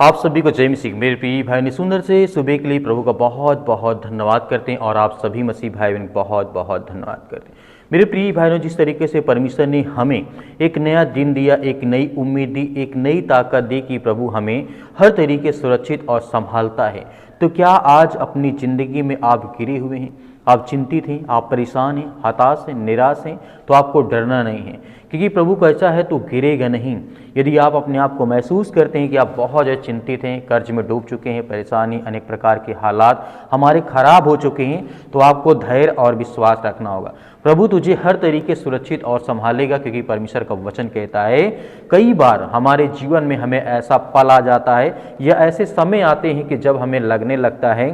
आप सभी को जय मसीह। मेरे प्रिय भाई ने सुंदर से सुबह के लिए प्रभु का बहुत बहुत धन्यवाद करते हैं और आप सभी मसीह भाई बहन बहुत बहुत धन्यवाद करते हैं। मेरे प्रिय भाइयों, जिस तरीके से परमेश्वर ने हमें एक नया दिन दिया, एक नई उम्मीद दी, एक नई ताकत दी कि प्रभु हमें हर तरीके सुरक्षित और संभालता है, तो क्या आज अपनी ज़िंदगी में आप गिरे हुए हैं, आप चिंतित हैं, आप परेशान हैं, हताश हैं, निराश हैं, तो आपको डरना नहीं है, क्योंकि प्रभु कैसा है तो गिरेगा नहीं। यदि आप अपने आप को महसूस करते हैं कि आप बहुत ज़्यादा चिंतित हैं, कर्ज में डूब चुके हैं, परेशानी, अनेक प्रकार के हालात हमारे खराब हो चुके हैं, तो आपको धैर्य और विश्वास रखना होगा। प्रभु तुझे हर तरीके सुरक्षित और संभालेगा, क्योंकि परमेश्वर का वचन कहता है कई बार हमारे जीवन में हमें ऐसा पल आ जाता है या ऐसे समय आते हैं कि जब हमें लगने लगता है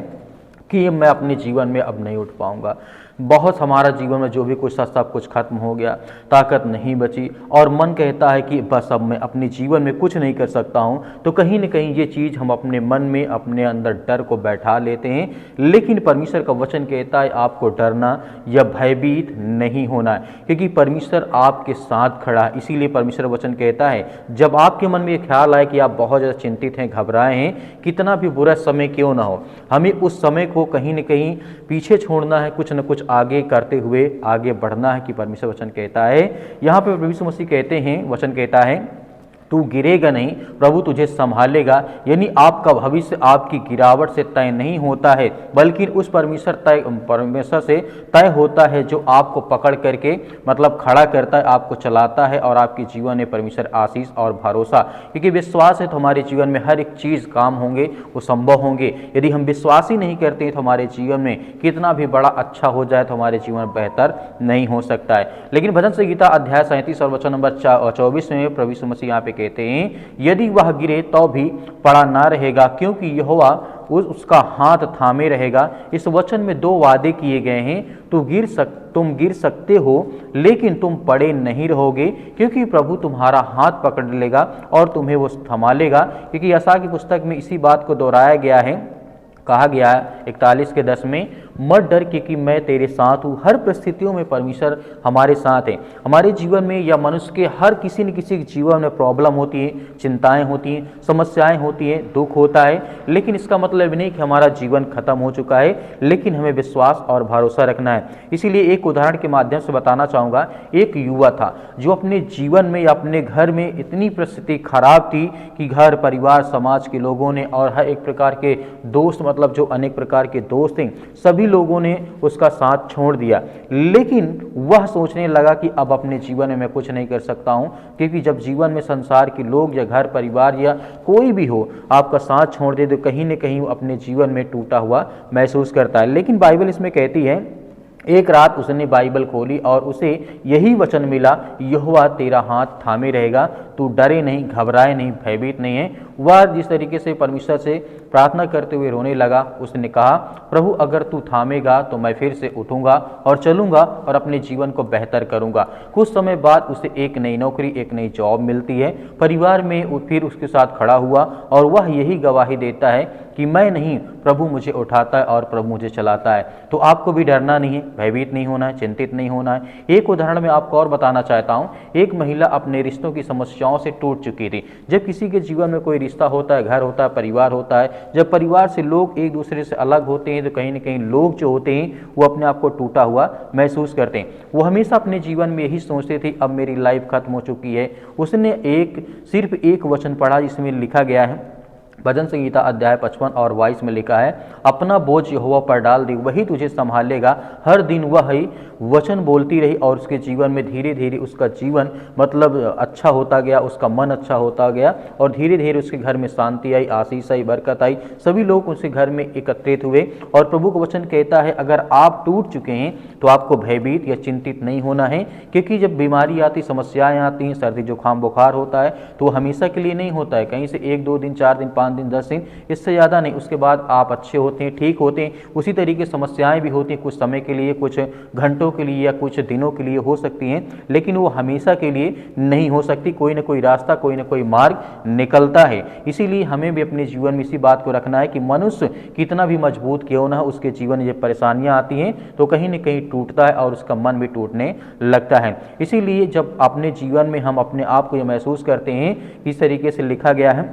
कि मैं अपने जीवन में अब नहीं उठ पाऊंगा। बहुत हमारा जीवन में जो भी कुछ था सब कुछ खत्म हो गया, ताकत नहीं बची और मन कहता है कि बस अब मैं अपने जीवन में कुछ नहीं कर सकता हूं। तो कहीं न कहीं ये चीज़ हम अपने मन में अपने अंदर डर को बैठा लेते हैं, लेकिन परमेश्वर का वचन कहता है आपको डरना या भयभीत नहीं होना है, क्योंकि परमेश्वर आपके साथ खड़ा है। इसीलिए परमेश्वर वचन कहता है जब आपके मन में ये ख्याल आए कि आप बहुत ज़्यादा चिंतित हैं, घबराए हैं, कितना भी बुरा समय क्यों ना हो, हमें उस समय को कहीं न कहीं पीछे छोड़ना है, कुछ न कुछ आगे करते हुए आगे बढ़ना है। कि परमेश्वर वचन कहता है, यहाँ पे प्रभु यीशु मसीह कहते हैं, वचन कहता है तू गिरेगा नहीं, प्रभु तुझे संभालेगा। यानी आपका भविष्य आपकी गिरावट से तय नहीं होता है, बल्कि उस परमेश्वर से तय होता है जो आपको पकड़ करके मतलब खड़ा करता है, आपको चलाता है और आपके जीवन में परमेश्वर आशीष और भरोसा, क्योंकि विश्वास है तो हमारे जीवन में हर एक चीज़ काम होंगे, वो संभव होंगे। यदि हम विश्वास ही नहीं करते तो हमारे जीवन में कितना भी बड़ा अच्छा हो जाए तो हमारे जीवन बेहतर नहीं हो सकता है। लेकिन भजन संहिता अध्याय 37 और वचन नंबर 24 में प्रभु यीशु मसीह यहाँ पे कहते हैं यदि वह गिरे तो भी पड़ा ना रहेगा, क्योंकि यहोवा उसका हाथ थामे रहेगा। इस वचन में दो वादे किए गए हैं, तुम गिर सकते हो लेकिन तुम पड़े नहीं रहोगे, क्योंकि प्रभु तुम्हारा हाथ पकड़ लेगा और तुम्हें वो थमा लेगा। क्योंकि यशायाह की पुस्तक में इसी बात को दोहराया गया है, कहा गया है 41:10 में, मत डर क्योंकि मैं तेरे साथ हूँ। हर परिस्थितियों में परमेश्वर हमारे साथ है। हमारे जीवन में या मनुष्य के हर किसी न किसी के जीवन में प्रॉब्लम होती है, चिंताएं होती हैं, समस्याएं होती हैं, दुख होता है, लेकिन इसका मतलब नहीं कि हमारा जीवन खत्म हो चुका है, लेकिन हमें विश्वास और भरोसा रखना है। इसीलिए एक उदाहरण के माध्यम से बताना चाहूँगा। एक युवा था जो अपने जीवन में या अपने घर में इतनी परिस्थिति खराब थी कि घर परिवार समाज के लोगों ने और हर एक प्रकार के दोस्त, मतलब जो अनेक प्रकार के दोस्त हैं, सभी लोगों ने उसका साथ छोड़ दिया। लेकिन वह सोचने लगा कि अब अपने जीवन में मैं कुछ नहीं कर सकता हूं, क्योंकि जब जीवन में संसार के लोग या घर परिवार या कोई भी हो आपका साथ छोड़ दे तो कहीं न कहीं अपने जीवन में टूटा हुआ महसूस करता है। लेकिन बाइबल इसमें कहती है, एक रात उसने बाइबल खोली और उसे यही वचन मिला, यहोवा तेरा हाथ थामे रहेगा, तू डरे नहीं, घबराए नहीं, भयभीत नहीं है। वह जिस तरीके से परमेश्वर से प्रार्थना करते हुए रोने लगा, उसने कहा प्रभु अगर तू थामेगा तो मैं फिर से उठूंगा और चलूंगा और अपने जीवन को बेहतर करूंगा। कुछ समय बाद उसे एक नई नौकरी, एक नई जॉब मिलती है। परिवार में फिर उसके साथ खड़ा हुआ और वह यही गवाही देता है कि मैं नहीं, प्रभु मुझे उठाता है और प्रभु मुझे चलाता है। तो आपको भी डरना नहीं है, भयभीत नहीं होना है, चिंतित नहीं होना है। एक उदाहरण मैं आपको और बताना चाहता हूँ। एक महिला अपने रिश्तों की समस्याओं से टूट चुकी थी। जब किसी के जीवन में कोई रिश्ता होता है, घर होता है, परिवार होता है, जब परिवार से लोग एक दूसरे से अलग होते हैं तो कहीं न कहीं लोग जो होते हैं वो अपने आप को टूटा हुआ महसूस करते हैं। वो हमेशा अपने जीवन में यही सोचते थे अब मेरी लाइफ खत्म हो चुकी है। उसने सिर्फ एक वचन पढ़ा जिसमें लिखा गया है, भजन संहिता अध्याय 55 और 22 में लिखा है, अपना बोझ यहोवा पर डाल दे, वही तुझे संभालेगा। हर दिन वह ही वचन बोलती रही और उसके जीवन में धीरे धीरे उसका जीवन मतलब अच्छा होता गया, उसका मन अच्छा होता गया और धीरे धीरे उसके घर में शांति आई, आशीष आई, बरकत आई। सभी लोग उसके घर में एकत्रित हुए और प्रभु का वचन कहता है अगर आप टूट चुके हैं तो आपको भयभीत या चिंतित नहीं होना है, क्योंकि जब बीमारी आती, समस्याएं आती हैं, सर्दी जुकाम बुखार होता है तो वो हमेशा के लिए नहीं होता है। कहीं से 1-2 दिन, 4 दिन, 5 दिन, 10 दिन, इससे ज़्यादा नहीं। उसके बाद आप अच्छे होते हैं, ठीक होते हैं। उसी तरीके समस्याएं भी होती हैं, कुछ समय के लिए, कुछ घंटों के लिए या कुछ दिनों के लिए हो सकती हैं, लेकिन वो हमेशा के लिए नहीं हो सकती। कोई ना कोई रास्ता, कोई ना कोई मार्ग निकलता है। इसीलिए हमें भी अपने जीवन में इसी बात को रखना है कि मनुष्य कितना भी मजबूत क्यों ना हो, उसके जीवन में जब परेशानियां आती हैं तो कहीं न कहीं टूटता है और उसका मन भी टूटने लगता है। इसीलिए जब अपने जीवन में हम अपने आप को ये महसूस करते हैं, इस तरीके से लिखा गया है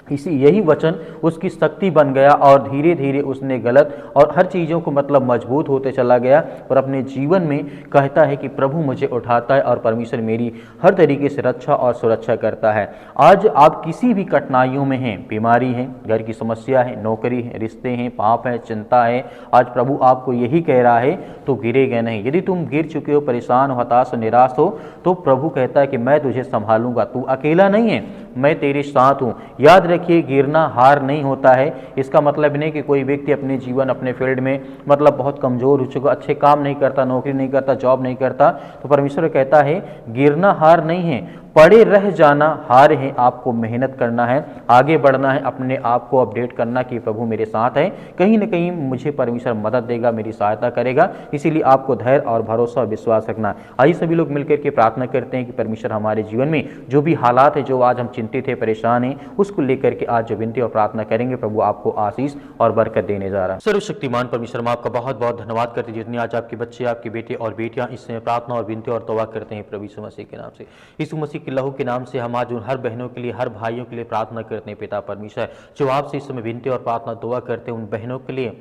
यही वचन उसकी शक्ति बन गया और धीरे धीरे उसने गलत और हर चीज़ों को मतलब मजबूत होते चला गया और अपने जीवन में कहता है कि प्रभु मुझे उठाता है और परमेश्वर मेरी हर तरीके से रक्षा और सुरक्षा करता है। आज आप किसी भी कठिनाइयों में हैं, बीमारी है, घर की समस्या है, नौकरी है, रिश्ते हैं, पाप है, चिंता है, आज प्रभु आपको यही कह रहा है तो गिरेगा नहीं। यदि तुम गिर चुके हो, परेशान हो, हताश हो, निराश हो, तो प्रभु कहता है कि मैं तुझे संभालूंगा, तू अकेला नहीं है, मैं तेरे साथ हूँ। याद रखिए, गिरना हार नहीं होता है। इसका मतलब नहीं कि कोई व्यक्ति अपने जीवन अपने फील्ड में मतलब बहुत कमज़ोर हो चुका, अच्छे काम नहीं करता, नौकरी नहीं करता, जॉब नहीं करता, तो परमेश्वर कहता है गिरना हार नहीं है, पड़े रह जाना हार है। आपको मेहनत करना है, आगे बढ़ना है, अपने आप को अपडेट करना कि प्रभु मेरे साथ है, कहीं ना कहीं मुझे परमेश्वर मदद देगा, मेरी सहायता करेगा। इसीलिए आपको धैर्य और भरोसा और विश्वास रखना। आइए सभी लोग मिलकर के प्रार्थना करते हैं कि परमेश्वर हमारे जीवन में जो भी हालात है, जो आज हम चिंतित है, परेशान हैं, उसको लेकर के आज जो विनती और प्रार्थना करेंगे, प्रभु आपको आशीष और बरकत देने जा रहा है। सर्वशक्तिमान परमेश्वर, हम आपका बहुत बहुत धन्यवाद करते हैं जितने आज आपके बच्चे, आपके बेटे और बेटियां इस समय प्रार्थना और विनती और तौबा करते हैं प्रभु यीशु मसीह के नाम से। यीशु मसीह के लहू के नाम से हम आज उन हर बहनों के लिए, हर भाइयों के लिए प्रार्थना करते हैं पिता परमेश्वर, जो आपसे इस समय विनती और प्रार्थना दुआ करते हैं, उन बहनों के लिए,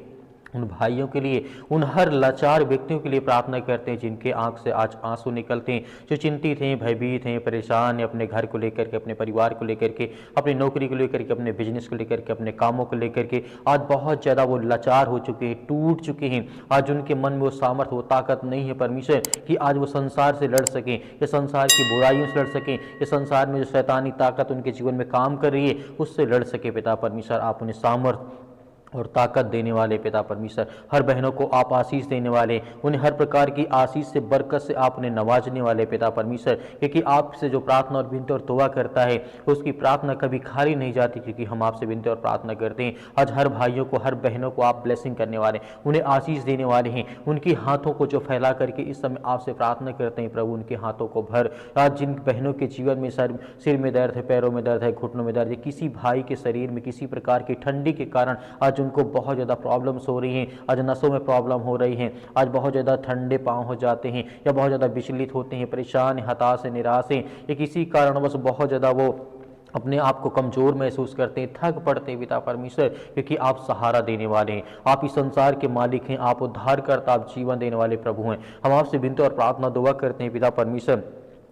उन भाइयों के लिए, उन हर लाचार व्यक्तियों के लिए प्रार्थना करते हैं जिनके आंख से आज आंसू निकलते हैं, जो चिंतित हैं, भयभीत हैं, परेशान हैं, अपने घर को लेकर के, अपने परिवार को लेकर के, अपनी नौकरी को लेकर के, अपने बिजनेस को लेकर के, अपने कामों को लेकर के आज बहुत ज़्यादा वो लाचार हो चुके हैं, टूट चुके हैं। आज उनके मन में वो सामर्थ्य, वो ताकत नहीं है परमेश्वर कि आज वो संसार से लड़ सकें, या संसार की बुराइयों से लड़ सकें, या संसार में जो शैतानी ताकत उनके जीवन में काम कर रही है उससे लड़ सके। पिता परमेश्वर, आप उन्हें सामर्थ्य और ताकत देने वाले पिता परमेश्वर, हर बहनों को आप आशीष देने वाले, उन्हें हर प्रकार की आशीष से, बरकत से आप उन्हें नवाजने वाले पिता परमेश्वर, क्योंकि आपसे जो प्रार्थना और विनती और तौबा करता है उसकी प्रार्थना कभी खाली नहीं जाती, क्योंकि हम आपसे विनती और प्रार्थना करते हैं। आज हर भाइयों को, हर बहनों को आप ब्लेसिंग करने वाले, उन्हें आशीष देने वाले हैं। उनके हाथों को जो फैला करके इस समय आपसे प्रार्थना करते हैं प्रभु, उनके हाथों को भर। आज जिन बहनों के जीवन में सिर में दर्द है, पैरों में दर्द है, घुटनों में दर्द है, किसी भाई के शरीर में किसी प्रकार की ठंडी के कारण आज उनको बहुत ज़्यादा प्रॉब्लम्स हो रही हैं, आज नसों में प्रॉब्लम हो रही हैं, आज बहुत ज़्यादा ठंडे पाँव हो जाते हैं, या बहुत ज़्यादा विचलित होते हैं, परेशान, हताश, निराश हैं, या किसी कारणवश बहुत ज़्यादा वो अपने आप को कमजोर महसूस करते हैं, थक पड़ते हैं पिता परमेश्वर, क्योंकि आप सहारा देने वाले हैं, आप इस संसार के मालिक हैं, आप उद्धारकर्ता, आप जीवन देने वाले प्रभु हैं। हम आपसे विनती और प्रार्थना दुआ करते हैं पिता परमेश्वर,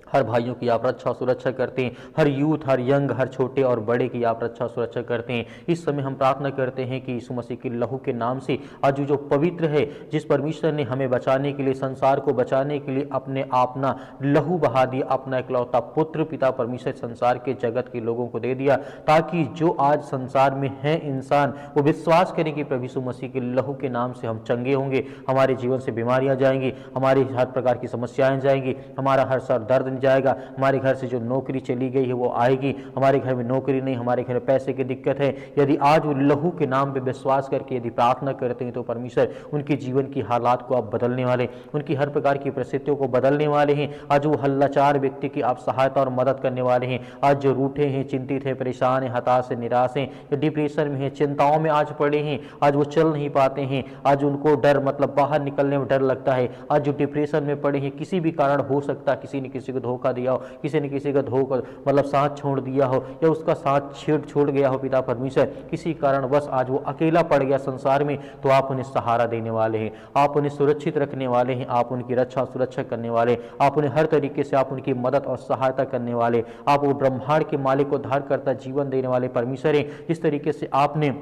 हर भाइयों की आप रक्षा सुरक्षा करते हैं, हर यूथ, हर यंग, हर छोटे और बड़े की आप रक्षा सुरक्षा करते हैं। इस समय हम प्रार्थना करते हैं कि यीशु मसीह के लहू के नाम से आज जो पवित्र है, जिस परमेश्वर ने हमें बचाने के लिए, संसार को बचाने के लिए अपने अपना लहू बहा दिया, अपना इकलौता पुत्र पिता परमेश्वर संसार के जगत के लोगों को दे दिया, ताकि जो आज संसार में है इंसान वो विश्वास करें कि प्रभु यीशु मसीह के लहू के नाम से हम चंगे होंगे, हमारे जीवन से बीमारियां जाएंगी, हमारी हर प्रकार की समस्याएं जाएंगी, हमारा हर सर दर्द जाएगा, हमारे घर से जो नौकरी चली गई है वो आएगी, हमारे घर में नौकरी नहीं, हमारे घर में पैसे की दिक्कत है। यदि आज वो लहू के नाम पे विश्वास करके यदि प्रार्थना करते हैं तो परमेश्वर उनके जीवन की हालात को आप बदलने वाले, उनकी हर प्रकार की परिस्थितियों को बदलने वाले हैं। आज वो हल्लाचार व्यक्ति की आप सहायता और मदद करने वाले हैं। आज जो रूठे हैं, चिंतित है, परेशान है, हताश है, निराश है, डिप्रेशन में है, चिंताओं में आज पड़े हैं, आज वो चल नहीं पाते हैं, आज उनको डर मतलब बाहर निकलने में डर लगता है, आज जो डिप्रेशन में पड़े हैं, किसी भी कारण हो सकता है, किसी ने किसी को धोखा दिया हो, किसी ने किसी का धोखा मतलब साथ छोड़ दिया हो, या उसका साथ छोड़ गया हो पिता परमेश्वर, किसी कारण बस आज वो अकेला पड़ गया संसार में, तो आप उन्हें सहारा देने वाले हैं, आप उन्हें सुरक्षित रखने वाले हैं, आप उनकी रक्षा सुरक्षा करने वाले, आप उन्हें हर तरीके से आप उनकी मदद और सहायता करने वाले, आप वो ब्रह्मांड के मालिक को उद्धार करता जीवन देने वाले परमेश्वर हैं। जिस तरीके से आपने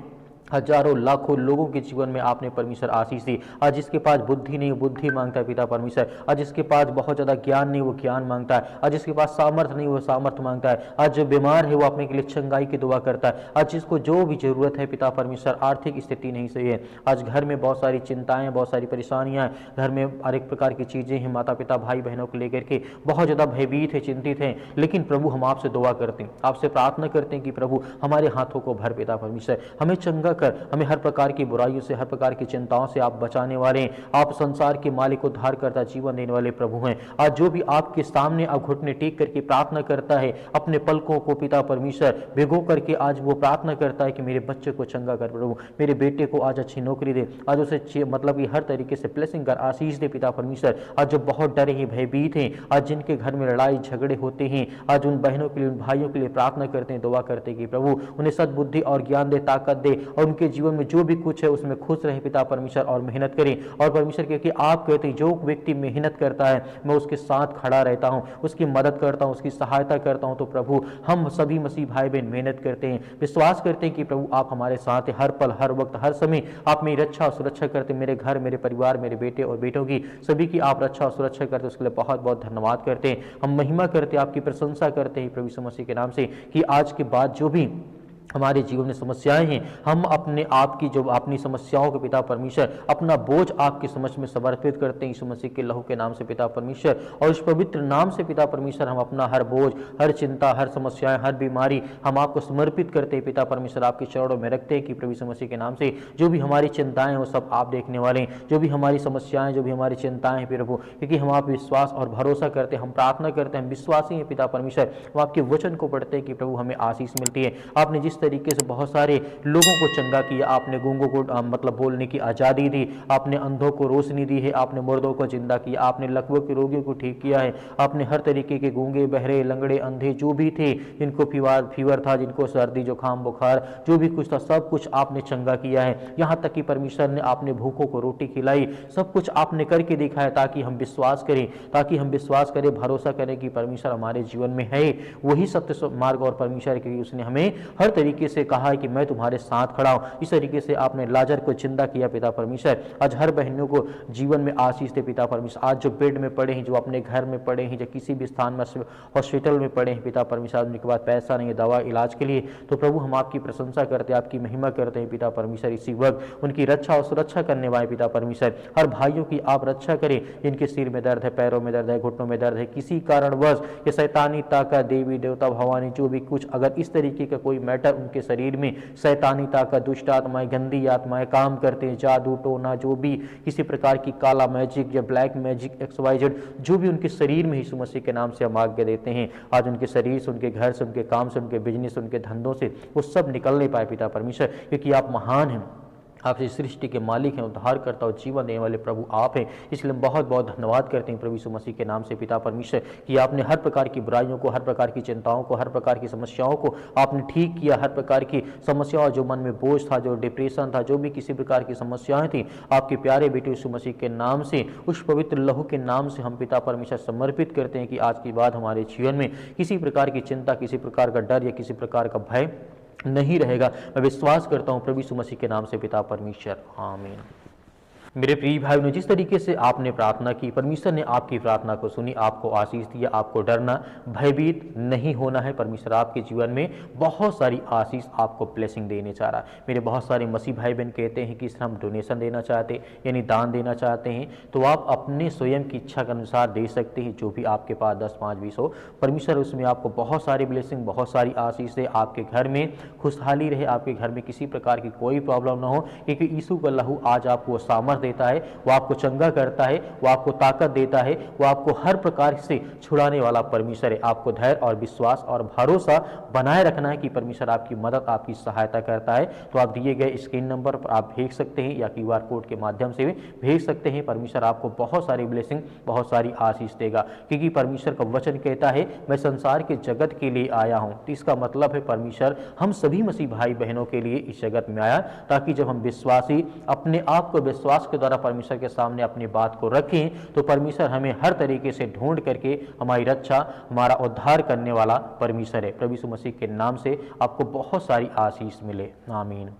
हजारों लाखों लोगों के जीवन में आपने परमेश्वर आशीष दी, आज जिसके पास बुद्धि नहीं वो बुद्धि मांगता है पिता परमेश्वर, आज जिसके पास बहुत ज़्यादा ज्ञान नहीं वो ज्ञान मांगता है, आज जिसके पास सामर्थ्य नहीं वो सामर्थ्य मांगता है, आज जो बीमार है वो अपने के लिए चंगाई की दुआ करता है, आज जिसको जो भी जरूरत है पिता परमेश्वर, आर्थिक स्थिति नहीं सही है, आज घर में बहुत सारी चिंताएं, बहुत सारी परेशानियां, घर में हर एक प्रकार की चीज़ें हैं, माता पिता भाई बहनों को लेकर के बहुत ज़्यादा भयभीत है, चिंतित हैं, लेकिन प्रभु हम आपसे दुआ करते हैं, आपसे प्रार्थना करते हैं कि प्रभु हमारे हाथों को भर पिता परमेश्वर, हमें चंगा कर हमें हर प्रकार की बुराइयों से, हर प्रकार की चिंताओं से आप बचाने वाले हैं। आप संसार के मालिक, उद्धार करता, जीवन देने वाले प्रभु हैं। आज जो भी आपके सामने अब घुटने टेक करके प्रार्थना करता है, अपने पलकों को पिता परमेश्वर भिगो करके आज वो प्रार्थना करता है कि मेरे बच्चे को चंगा कर प्रभु, मेरे बेटे को आज अच्छी नौकरी दे, आज उसे मतलब कि हर तरीके से ब्लेसिंग कर, आशीष दे पिता परमेश्वर। आज जो बहुत डरे हैं, भयभीत हैं, आज जिनके घर में लड़ाई झगड़े होते हैं, आज उन बहनों के लिए, उन भाइयों के लिए प्रार्थना करते हैं, दुआ करते हैं कि प्रभु उन्हें सद्बुद्धि और ज्ञान दे, ताकत दे, और उनके जीवन में जो भी कुछ है उसमें खुश रहे पिता परमेश्वर, और मेहनत करें। और परमेश्वर क्योंकि आप कहते हैं जो व्यक्ति मेहनत करता है मैं उसके साथ खड़ा रहता हूं, उसकी मदद करता हूं, उसकी सहायता करता हूं। तो प्रभु हम सभी मसीह भाई बहन मेहनत करते हैं, विश्वास करते हैं कि प्रभु आप हमारे साथ हैं, हर पल, हर वक्त, हर समय आप मेरी रक्षा और सुरक्षा करते हैं। मेरे घर, मेरे परिवार, मेरे बेटे और बेटों की, सभी की आप रक्षा और सुरक्षा करते हैं, उसके लिए बहुत बहुत धन्यवाद करते हैं। हम महिमा करते हैं, आपकी प्रशंसा करते हैं प्रभु यीशु मसीह के नाम से, कि आज के बाद जो भी हमारे जीवन में समस्याएं हैं, हम अपने आप की जो अपनी समस्याओं के पिता परमेश्वर अपना बोझ आपके समझ में समर्पित करते हैं यीशु मसीह के लहू के नाम से पिता परमेश्वर। और इस पवित्र नाम से पिता परमेश्वर हम अपना हर बोझ, हर चिंता, हर समस्याएं, हर बीमारी हम आपको समर्पित करते हैं पिता परमेश्वर, आपके चरणों में रखते हैं कि प्रभु यीशु मसीह के नाम से जो भी हमारी चिंताएं वो सब आप देखने वाले हैं, जो भी हमारी समस्याएं, जो भी हमारी चिंताएं हैं प्रभु, क्योंकि हम आप विश्वास और भरोसा करते हैं, हम प्रार्थना करते हैं, हम विश्वासी हैं पिता परमेश्वर। हम आपके वचन को पढ़ते हैं कि प्रभु हमें आशीष मिलती है। आपने जिस तरीके से बहुत सारे लोगों को चंगा किया, आपने गूंगों को मतलब बोलने की आज़ादी दी, आपने अंधों को रोशनी दी है, आपने मुर्दों को जिंदा किया, आपने लकवों के रोगियों को ठीक किया है, आपने हर तरीके के गूंगे, बहरे, लंगड़े, अंधे जो भी थे, जिनको फीवर था, जिनको सर्दी, जुकाम, बुखार जो भी कुछ था, सब कुछ आपने चंगा किया है। यहाँ तक कि परमेश्वर ने आपने भूखों को रोटी खिलाई, सब कुछ आपने करके दिखाया ताकि हम विश्वास करें, भरोसा करें कि परमेश्वर हमारे जीवन में है, वही सत्य मार्ग और परमेश्वर, क्योंकि उसने हमें हर तरीके से कहा है कि मैं तुम्हारे साथ खड़ा हूं। इस तरीके से आपने लाजर को जिंदा किया पिता परमेश्वर। आज हर बहनों को जीवन में आशीष दे पिता परमेश्वर। आज जो बेड में पड़े हैं, जो अपने घर में पड़े हैं, जो किसी भी स्थान में हॉस्पिटल में पड़े हैं पिता परमेश्वर, उनके पास पैसा नहीं है दवा इलाज के लिए, तो प्रभु हम आपकी प्रशंसा करते हैं, आपकी महिमा करते हैं पिता परमेश्वर। इसी वक्त उनकी रक्षा और सुरक्षा करने वाले पिता परमेश्वर, हर भाइयों की आप रक्षा करें जिनके सिर में दर्द है, पैरों में दर्द है, घुटनों में दर्द है, किसी कारणवश ये शैतानी ताकत, देवी देवता, भवानी जो भी कुछ, अगर इस तरीके का कोई मैटर उनके शरीर में शैतानी ताकत, दुष्ट आत्माएं, गंदी आत्माएं काम करते हैं, जादू टोना, जो भी किसी प्रकार की काला मैजिक या ब्लैक मैजिक XYZ जो भी उनके शरीर में यीशु मसीह के नाम से हम आज्ञा देते हैं, आज उनके शरीर से, उनके घर से, उनके काम से, उनके बिजनेस, उनके धंधों से वो सब निकलने पाए पिता परमेश्वर, क्योंकि आप महान हैं, आप इस सृष्टि के मालिक हैं, उद्धार करता और जीवन देने वाले प्रभु आप हैं। इसलिए हम बहुत बहुत धन्यवाद करते हैं प्रभु यीशु मसीह के नाम से पिता परमेश्वर, कि आपने हर प्रकार की बुराइयों को, हर प्रकार की चिंताओं को, हर प्रकार की समस्याओं को आपने ठीक किया। हर प्रकार की समस्याओं, जो मन में बोझ था, जो डिप्रेशन था, जो भी किसी प्रकार की समस्याएं थी, आपके प्यारे बेटे यीशु मसीह के नाम से, उस पवित्र लहू के नाम से हम पिता परमेश्वर समर्पित करते हैं कि आज के बाद हमारे जीवन में किसी प्रकार की चिंता, किसी प्रकार का डर या किसी प्रकार का भय नहीं रहेगा। मैं विश्वास करता हूं प्रभु यीशु मसीह के नाम से पिता परमेश्वर, आमीन। मेरे प्रिय भाइयों, जिस तरीके से आपने प्रार्थना की, परमेश्वर ने आपकी प्रार्थना को सुनी, आपको आशीष दिया। आपको डरना, भयभीत नहीं होना है। परमेश्वर आपके जीवन में बहुत सारी आशीष, आपको ब्लेसिंग देने चाह रहा है। मेरे बहुत सारे मसीह भाई बहन कहते हैं कि सर हम डोनेशन देना चाहते हैं, यानी दान देना चाहते हैं, तो आप अपने स्वयं की इच्छा के अनुसार दे सकते हैं, जो भी आपके पास 10, 5, 20 हो। परमेश्वर उसमें आपको बहुत सारी ब्लेसिंग, बहुत सारी आशीष दे, आपके घर में खुशहाली रहे, आपके घर में किसी प्रकार की कोई प्रॉब्लम ना हो, क्योंकि यीशु का लहू आज आपको सामर्थ देता है, वो आपको चंगा करता है, वो आपको ताकत देता है, वो आपको हर प्रकार से छुड़ाने वाला परमेश्वर है। आपको धैर्य और विश्वास और भरोसा बनाए रखना है कि परमेश्वर आपकी मदद, आपकी सहायता करता है। तो आप दिए गए स्क्रीन नंबर पर आप भेज सकते हैं या QR कोड के माध्यम से भी भेज सकते हैं। परमेश्वर आपको बहुत सारी ब्लेसिंग, बहुत सारी आशीष देगा, क्योंकि परमेश्वर का वचन कहता है मैं संसार के जगत के लिए आया हूं। तो इसका मतलब है परमेश्वर हम सभी मसीह भाई बहनों के लिए इस जगत में आया, ताकि जब हम विश्वासी अपने आप को विश्वास के द्वारा परमेश्वर के सामने अपनी बात को रखें, तो परमेश्वर हमें हर तरीके से ढूंढ करके हमारी रक्षा, हमारा उद्धार करने वाला परमेश्वर है। प्रभु यीशु मसीह के नाम से आपको बहुत सारी आशीष मिले, आमीन।